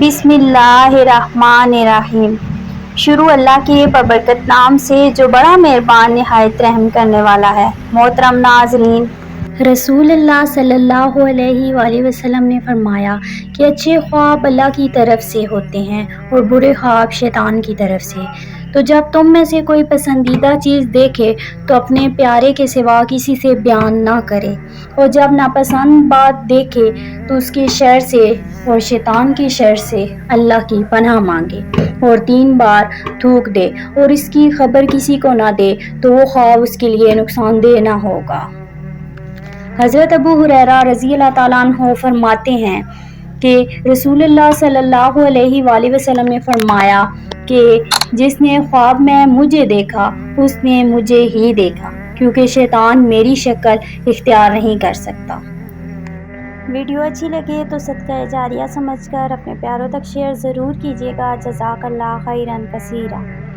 बिस्मिल्लाहिर्रहमानिर्रहीम। शुरू अल्लाह के बरकत नाम से जो बड़ा मेहरबान नहायत रहम करने वाला है। मोहतरम नाज़रीन, रसूल अल्लाह सल्लल्लाहु अलैहि वसल्लम ने फरमाया कि अच्छे ख्वाब अल्लाह की तरफ से होते हैं और बुरे ख्वाब शैतान की तरफ से। तो जब तुम में से कोई पसंदीदा चीज़ देखे तो अपने प्यारे के सिवा किसी से बयान ना करे, और जब नापसंद बात देखे तो उसके शर से और शैतान की शर से अल्लाह की पनाह मांगे और 3 बार थूक दे और इसकी खबर किसी को ना दे तो वो ख्वाब उसके लिए नुकसानदेह ना होगा। हज़रत अबू हुरैरा रज़ी अल्लाह ताला अन्हु फरमाते हैं कि रसूलुल्लाह सल्लल्लाहु अलैहि वसल्लम ने फरमाया कि जिसने ख्वाब में मुझे देखा उसने मुझे ही देखा, क्योंकि शैतान मेरी शक्ल इख्तियार नहीं कर सकता। वीडियो अच्छी लगे तो सदका जारिया समझकर अपने प्यारों तक शेयर ज़रूर कीजिएगा। जज़ाकल्लाह खैरन कसीरा।